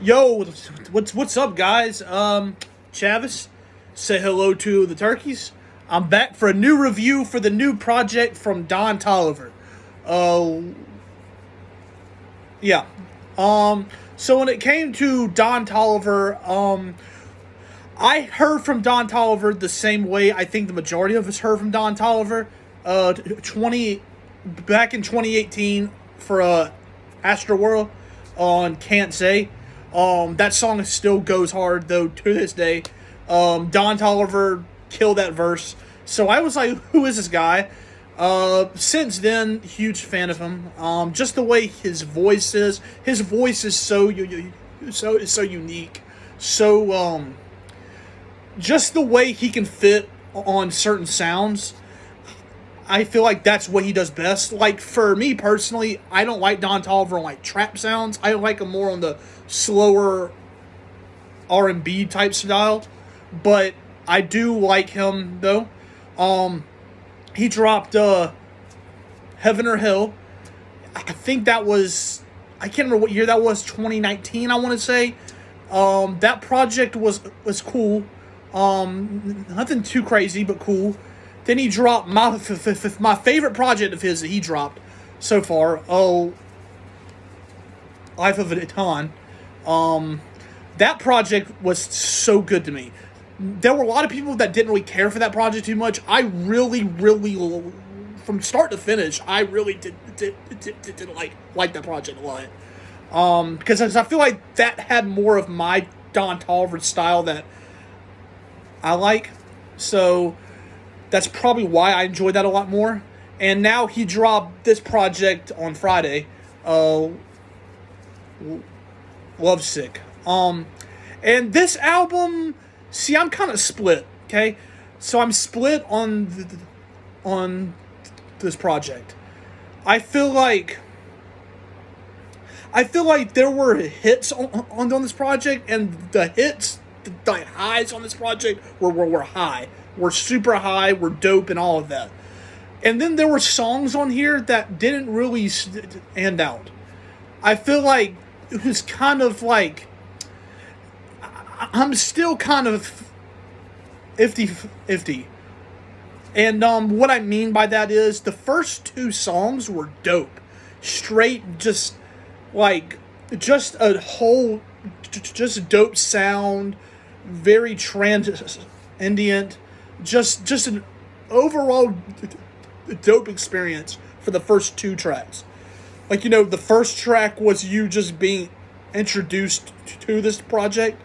Yo, what's up, guys? Chavis, say hello to the turkeys. I'm back for a new review for the new project from Don Toliver. Uh, yeah. So when it came to Don Toliver, I heard from Don Toliver the same way I think the majority of us heard from Don Toliver. 20 back in 2018 for Astroworld on Can't Say. That song still goes hard though to this day. Don Toliver killed that verse. So I was like, who is this guy? Since then, huge fan of him. Just the way his voice is. His voice is so unique. So just the way he can fit on certain sounds. I feel like that's what he does best. Like, for me personally, I don't like Don Toliver on like trap sounds. I like him more on the slower R&B type style. But I do like him though. He dropped Heaven or Hell. I think that was, I can't remember what year that was. 2019, I want to say. That project was cool. Nothing too crazy, but cool. Then he dropped my favorite project of his that he dropped so far. Life of a Ton. That project was so good to me. There were a lot of people that didn't really care for that project too much. I really, from start to finish, I really did like that project a lot. Because I feel like that had more of my Don Toliver style that I like. So that's probably why I enjoyed that a lot more. And now he dropped this project on Friday, Lovesick. And this album, see, I'm kind of split. Okay, so I'm split on this project. I feel like there were hits on this project, and the hits, the highs on this project were high. Were super high, were dope, and all of that. And then there were songs on here that didn't really stand out. I feel like it was kind of like, I'm still kind of iffy. And what I mean by that is the first two songs were dope. Straight, just a whole, just dope sound, very transcendent. Just an overall dope experience for the first two tracks. Like, the first track was you just being introduced to this project.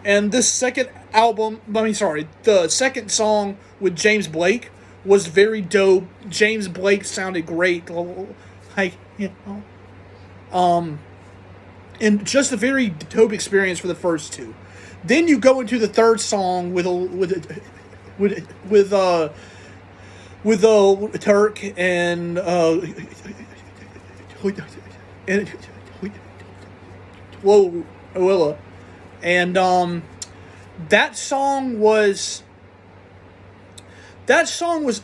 And this second the second song with James Blake was very dope. James Blake sounded great. Like, and just a very dope experience for the first two. Then you go into the third song with Turk and Willa, and that song was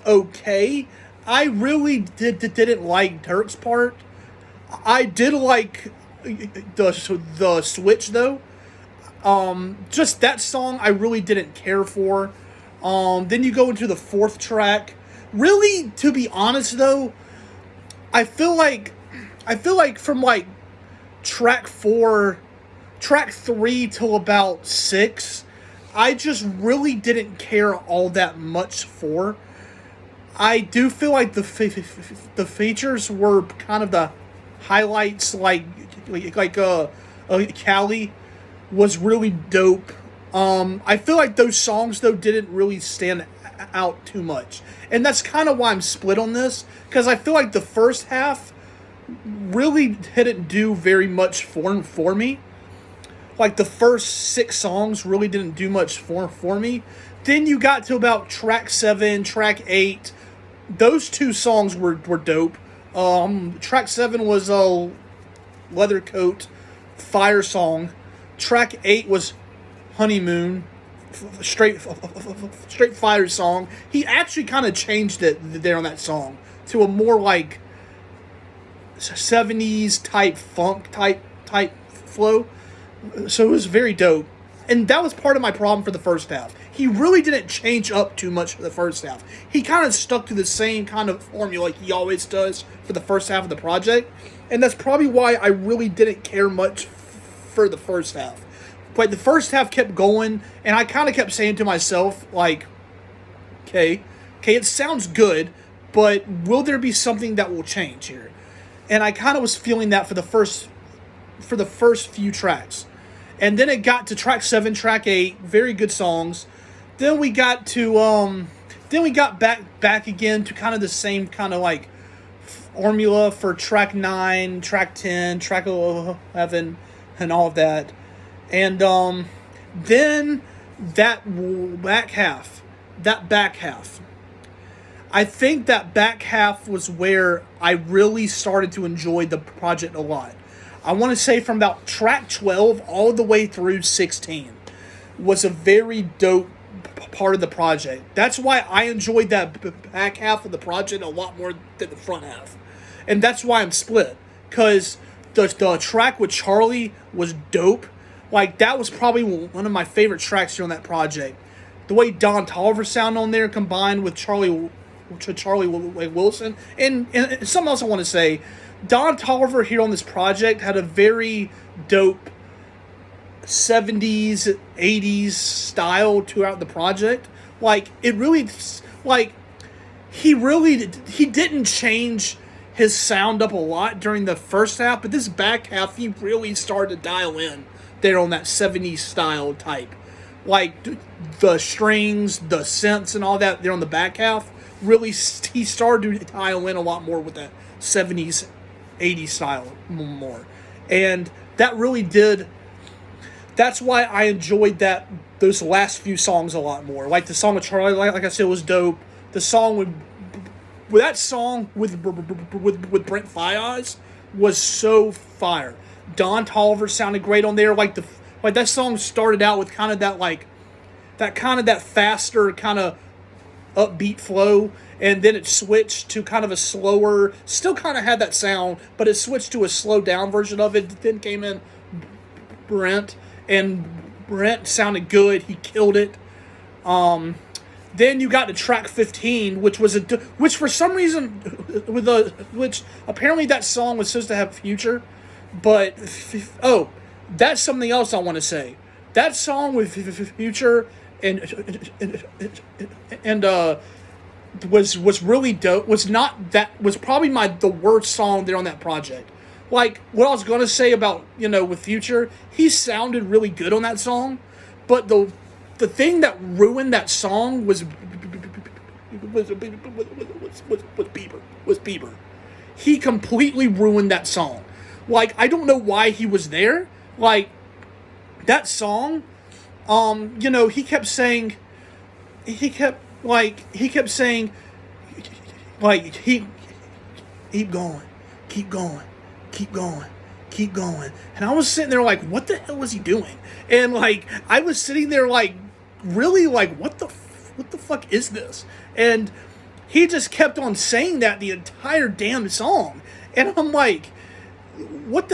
okay. I really didn't like Turk's part. I did like the switch though. Just that song I really didn't care for. Then you go into the fourth track. Really, to be honest though, I feel like from like track 3 till about 6, I just really didn't care all that much for. I do feel like the features were kind of the highlights, like Cali was really dope. I feel like those songs though didn't really stand out too much, and that's kind of why I'm split on this, because I feel like the first half really didn't do very much for me. Like the first 6 songs really didn't do much for me. Then you got to about track 7, track 8. Those two songs were dope. Track 7 was a Leather Coat, Fire Song. Track 8 was Honeymoon, straight fire song. He actually kind of changed it there on that song to a more like 70s type funk type flow. So it was very dope. And that was part of my problem for the first half. He really didn't change up too much for the first half. He kind of stuck to the same kind of formula like he always does for the first half of the project. And that's probably why I really didn't care much for the first half. But the first half kept going, and I kind of kept saying to myself, like, okay, it sounds good, but will there be something that will change here? And I kind of was feeling that for the first few tracks. And then it got to track 7, track 8, very good songs. Then we got to back again to kind of the same kind of like formula for track 9, track 10, track 11, and all of that. And then that back half. I think that back half was where I really started to enjoy the project a lot. I want to say from about track 12 all the way through 16 was a very dope part of the project. That's why I enjoyed that back half of the project a lot more than the front half. And that's why I'm split. Because the track with Charlie was dope. Like, that was probably one of my favorite tracks here on that project. The way Don Toliver sounded on there combined with Charlie Wilson. And something else I want to say. Don Toliver here on this project had a very dope 70s, 80s style throughout the project. Like, it really, like, he didn't change his sound up a lot during the first half, but this back half, he really started to dial in there on that 70s style type. Like, the strings, the synths, and all that there on the back half, really, he started to dial in a lot more with that 70s, 80s style more. And that really did. That's why I enjoyed those last few songs a lot more. Like the song with Charlie, like I said, was dope. The song with Brent Faiyaz was so fire. Don Toliver sounded great on there. Like that song started out with kind of that faster kind of upbeat flow, and then it switched to kind of a slower, still kind of had that sound, but it switched to a slowed down version of it. Then came in Brent, and Brent sounded good. He killed it. Then you got to track 15, which for some reason, which apparently that song was supposed to have Future, but that's something else I want to say. That song with Future and was really dope. Was probably the worst song there on that project. Like, what I was gonna say about, with Future, he sounded really good on that song, but the thing that ruined that song was Bieber. He completely ruined that song. Like, I don't know why he was there. Like, that song, he kept saying, keep going. And I was sitting there like, what the hell is he doing? And like, I was sitting there like, really like, what the fuck is this? And he just kept on saying that the entire damn song. And I'm like, what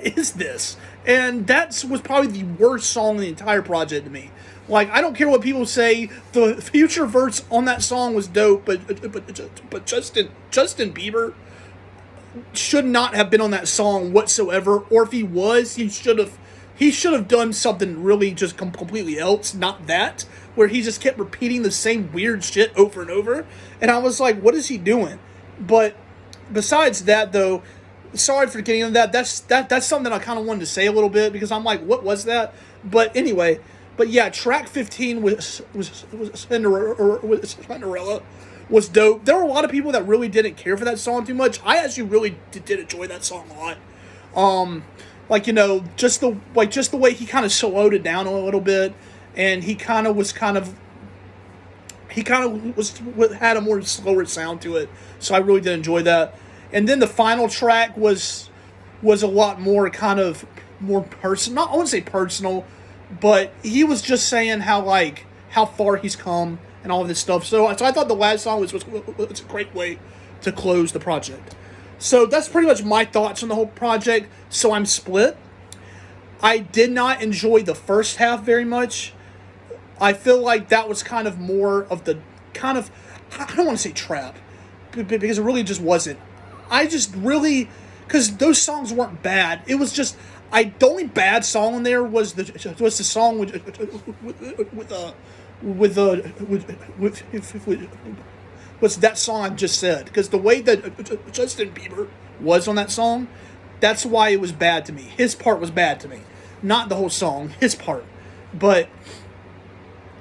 is this? And that was probably the worst song in the entire project to me. Like, I don't care what people say, the Future verse on that song was dope, but Justin Bieber should not have been on that song whatsoever, or if he was, he should have done something really just completely else, not that, where he just kept repeating the same weird shit over and over, and I was like, what is he doing? But besides that, though, sorry for getting into that. That's something I kind of wanted to say a little bit, because I'm like, what was that? But anyway, yeah, track 15 was Cinderella. Was dope. There were a lot of people that really didn't care for that song too much. I actually really did enjoy that song a lot. Just the way he kind of slowed it down a little bit, and he had a more slower sound to it. So I really did enjoy that. And then the final track was a lot more kind of more personal. I wouldn't say personal, but he was just saying how far he's come and all of this stuff. So I thought the last song was a great way to close the project. So that's pretty much my thoughts on the whole project. So I'm split. I did not enjoy the first half very much. I feel like that was kind of more of the kind of, I don't want to say trap, because it really just wasn't. I just really, because those songs weren't bad. It was just, the only bad song in there was the song with was that song I just said. Because the way that Justin Bieber was on that song, that's why it was bad to me. His part was bad to me, not the whole song. His part, but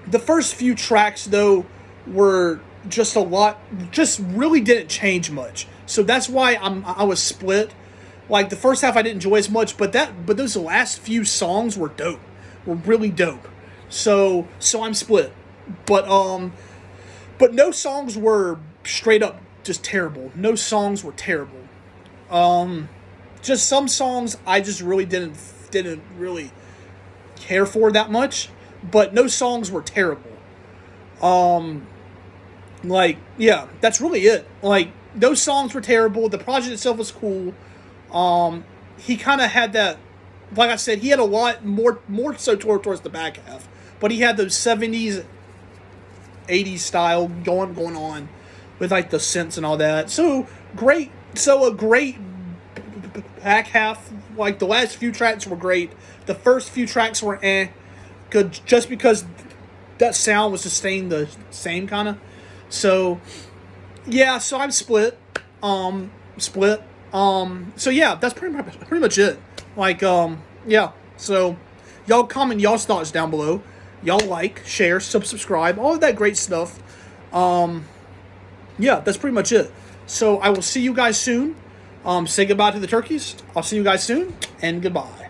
the first few tracks though were just a lot, just really didn't change much. So that's why I was split. Like the first half I didn't enjoy as much, but those last few songs were dope. Were really dope. So I'm split. But no songs were straight up just terrible. No songs were terrible. Just some songs I just really didn't really care for that much, but no songs were terrible. Like, yeah, that's really it. Like, those songs were terrible. The project itself was cool. He kind of had that, like I said, he had a lot more so towards the back half, but he had those 70s, 80s style going on with like the synths and all that. So a great back half. Like the last few tracks were great. The first few tracks were good, just because that sound was just staying the same kind of. So yeah, so I'm split. So yeah, that's pretty much it. Like, yeah. So y'all comment y'all's thoughts down below. Y'all like, share, subscribe, all of that great stuff. Yeah, that's pretty much it. So I will see you guys soon. Say goodbye to the turkeys. I'll see you guys soon, and goodbye.